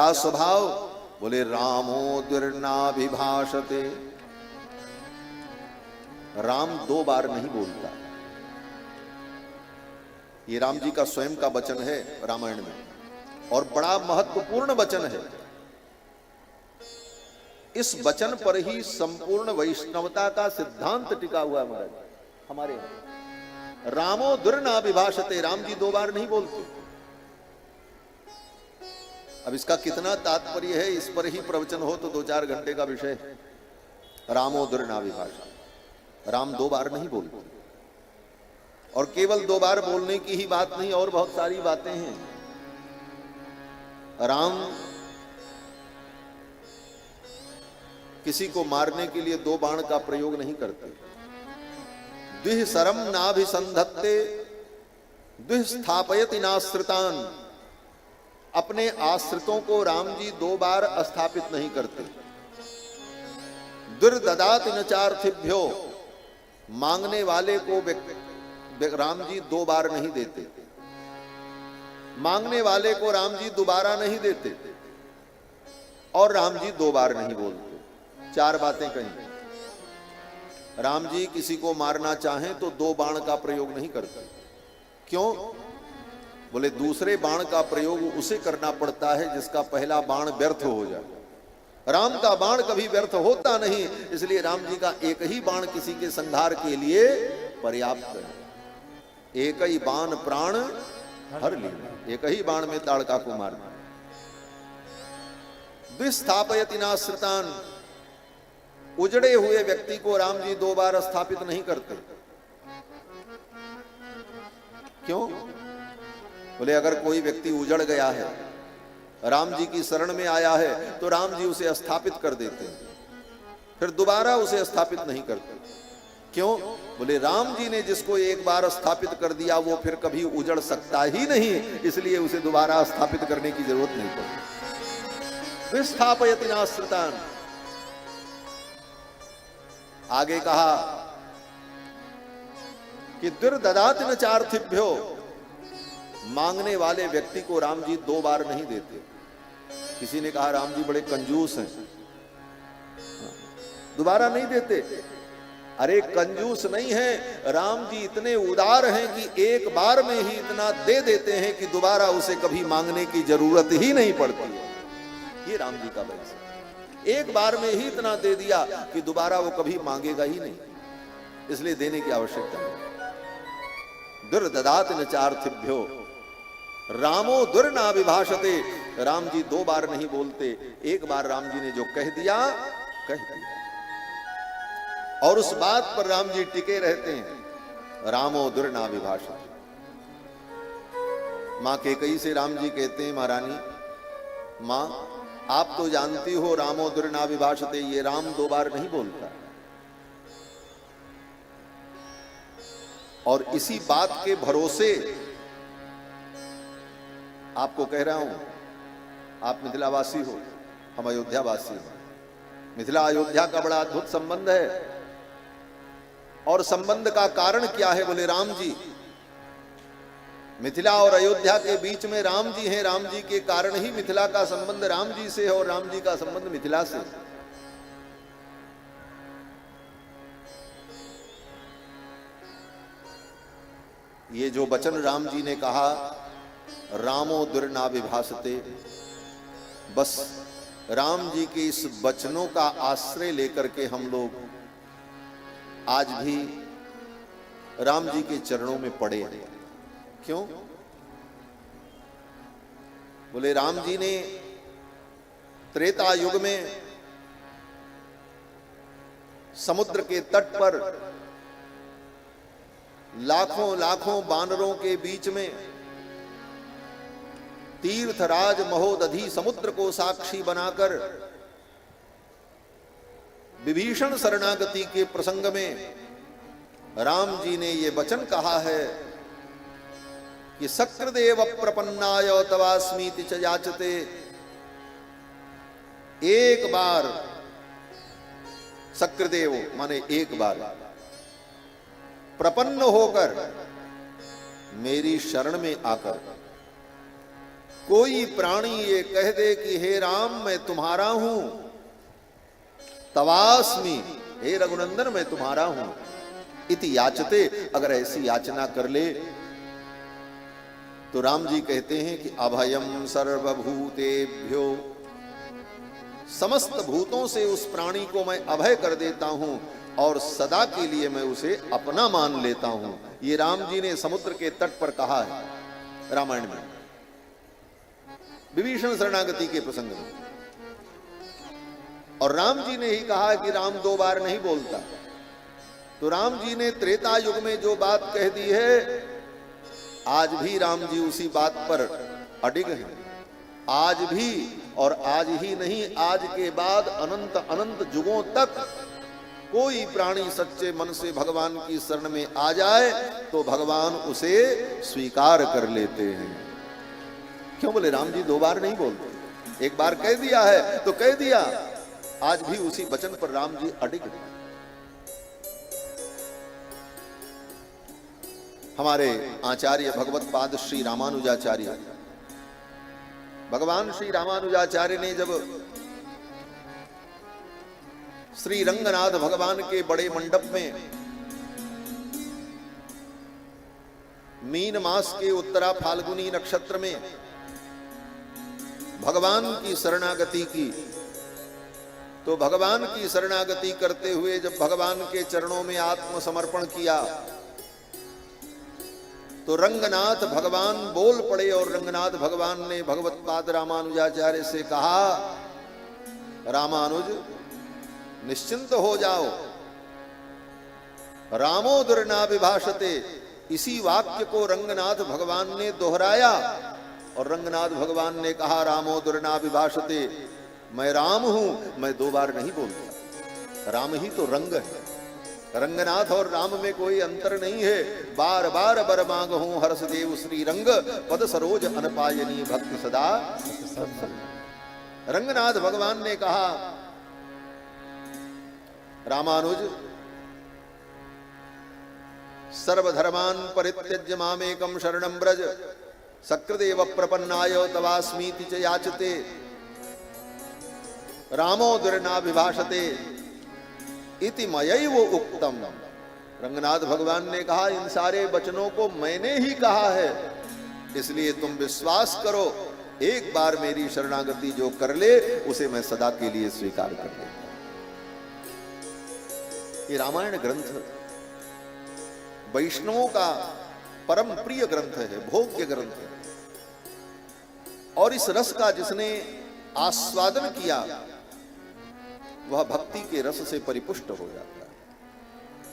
क्या स्वभाव? बोले रामो दुर्नाभिभाषते। राम 2 बार नहीं बोलता। ये राम जी का स्वयं का वचन है रामायण में, और बड़ा महत्वपूर्ण वचन है। इस वचन पर ही संपूर्ण वैष्णवता का सिद्धांत टिका हुआ है महाराज हमारे यहाँ। रामो दुर्नाभिभाषते, राम जी 2 बार नहीं बोलते। अब इसका कितना तात्पर्य है, इस पर ही प्रवचन हो तो 2-4 घंटे का विषय है। रामो दुर्नाभिभाषते, राम 2 बार नहीं बोलते। और केवल 2 बार बोलने की ही बात नहीं, और बहुत सारी बातें हैं। राम किसी को मारने के लिए 2 बाण का प्रयोग नहीं करते। द्विह सरम नाभिसंधत्ते द्विह स्थापयति नाश्रितान। अपने आश्रितों को राम जी 2 बार स्थापित नहीं करते। दुर्ददाति न चार्थिभ्यो, मांगने वाले को राम जी 2 बार नहीं देते। मांगने वाले को राम जी दोबारा नहीं देते, और राम जी 2 बार नहीं बोलते। 4 बातें कही। राम जी किसी को मारना चाहें तो 2 बाण का प्रयोग नहीं करते। क्यों? बोले दूसरे बाण का प्रयोग उसे करना पड़ता है जिसका पहला बाण व्यर्थ हो जाए। राम का बाण कभी व्यर्थ होता नहीं, इसलिए राम जी का एक ही बाण किसी के संहार के लिए पर्याप्त है। एक ही बाण प्राण हर लिया, एक ही बाण में ताड़का को मारना। द्विस्थापयति नाश्रितान, उजड़े हुए व्यक्ति को राम जी 2 बार स्थापित नहीं करते। क्यों? बोले अगर कोई व्यक्ति उजड़ गया है, राम जी की शरण में आया है, तो राम जी उसे स्थापित कर देते हैं, फिर दोबारा उसे स्थापित नहीं करते। क्यों? बोले राम जी ने जिसको एक बार स्थापित कर दिया वो फिर कभी उजड़ सकता ही नहीं, इसलिए उसे दोबारा स्थापित करने की जरूरत नहीं पड़ती। विस्थापयति नाश्रितान। आगे कहा कि दुर्ददाति न चार्थिभ्यो, मांगने वाले व्यक्ति को राम जी 2 बार नहीं देते। किसी ने कहा राम जी बड़े कंजूस हैं, दोबारा नहीं देते। अरे कंजूस नहीं है, राम जी इतने उदार हैं कि एक बार में ही इतना दे देते हैं कि दोबारा उसे कभी मांगने की जरूरत ही नहीं पड़ती है। ये राम जी का वैसा, एक बार में ही इतना दे दिया कि दोबारा वो कभी मांगेगा ही नहीं, इसलिए देने की आवश्यकता नहीं। दुर्ददाति न चार्थिभ्यो रामो दुर्नाभिभाषते। राम जी 2 बार नहीं बोलते, एक बार राम जी ने जो कह दिया कह दिया, और उस बात पर राम जी टिके रहते हैं। रामो दुर्नाभिभाषते। मां कैकेयी से राम जी कहते हैं, महारानी मां आप तो जानती हो रामो दुर्नाभिभाषते, ये राम 2 बार नहीं बोलता। और इसी बात के भरोसे आपको कह रहा हूं, आप मिथिलावासी हो, हम अयोध्यावासी हो। मिथिला अयोध्या का बड़ा अद्भुत संबंध है, और संबंध का कारण क्या है? बोले राम जी। मिथिला और अयोध्या के बीच में राम जी हैं, राम जी के कारण ही मिथिला का संबंध राम जी से है और राम जी का संबंध मिथिला से। ये जो वचन राम जी ने कहा रामो दुर्नाभिभाषते, बस राम जी के इस वचनों का आश्रय लेकर के हम लोग आज भी राम जी के चरणों में पड़े हैं। क्यों? बोले राम जी ने त्रेता युग में समुद्र के तट पर लाखों लाखों बानरों के बीच में तीर्थराज महोदधि समुद्र को साक्षी बनाकर विभीषण शरणागति के प्रसंग में राम जी ने ये वचन कहा है कि सक्रदेव प्रपन्नाय तवास्मीति च याचते। एक बार सक्रदेव माने एक बार प्रपन्न होकर मेरी शरण में आकर कोई प्राणी ये कह दे कि हे राम मैं तुम्हारा हूं, तवास्मि, हे रघुनंदन मैं तुम्हारा हूं, इति याचते, अगर ऐसी याचना कर ले तो राम जी कहते हैं कि अभयम सर्वभूतेभ्यो, समस्त भूतों से उस प्राणी को मैं अभय कर देता हूं और सदा के लिए मैं उसे अपना मान लेता हूं। ये राम जी ने समुद्र के तट पर कहा है रामायण में, विभीषण शरणागति के प्रसंग में। और राम जी ने ही कहा कि राम दो बार नहीं बोलता। तो राम जी ने त्रेता युग में जो बात कह दी है, आज भी राम जी उसी बात पर अडिग हैं। आज भी, और आज ही नहीं, आज के बाद अनंत अनंत युगों तक कोई प्राणी सच्चे मन से भगवान की शरण में आ जाए तो भगवान उसे स्वीकार कर लेते हैं। क्यों बोले? राम जी दो बार नहीं बोलते, एक बार कह दिया है तो कह दिया। आज भी उसी वचन पर राम जी अडिग हैं। हमारे आचार्य भगवत पाद श्री रामानुजाचार्य, भगवान श्री रामानुजाचार्य ने जब श्री रंगनाथ भगवान के बड़े मंडप में मीन मास के उत्तरा फाल्गुनी नक्षत्र में भगवान की शरणागति की, तो भगवान की शरणागति करते हुए जब भगवान के चरणों में आत्मसमर्पण किया तो रंगनाथ भगवान बोल पड़े और रंगनाथ भगवान ने भगवत पाद रामानुजाचार्य से कहा, रामानुज निश्चिंत हो जाओ, रामो दुर्ना विभाषते। इसी वाक्य को रंगनाथ भगवान ने दोहराया और रंगनाथ भगवान ने कहा, रामो दुर्ना विभाषते, मैं राम हूं, मैं दो बार नहीं बोलता। राम ही तो रंग है, रंगनाथ और राम में कोई अंतर नहीं है। बार बार बर मांग हूं हर्ष देव श्री रंग, पद सरोज अनपायनी भक्त सदा। रंगनाथ भगवान ने कहा, रामानुज सर्वधर्मान परित्यज्य मामेकं शरणं व्रज, सकृदेव प्रपन्नाय तवास्मीति च याचते, रामो दुर्ना विभाषते इति मयैव उक्तम। रंगनाथ भगवान ने कहा, इन सारे वचनों को मैंने ही कहा है, इसलिए तुम विश्वास करो, एक बार मेरी शरणागति जो कर ले उसे मैं सदा के लिए स्वीकार कर लेता। ये रामायण ग्रंथ वैष्णवों का परम प्रिय ग्रंथ है, भोग्य ग्रंथ है। और इस रस का जिसने आस्वादन किया वह भक्ति के रस से परिपुष्ट हो जाता है।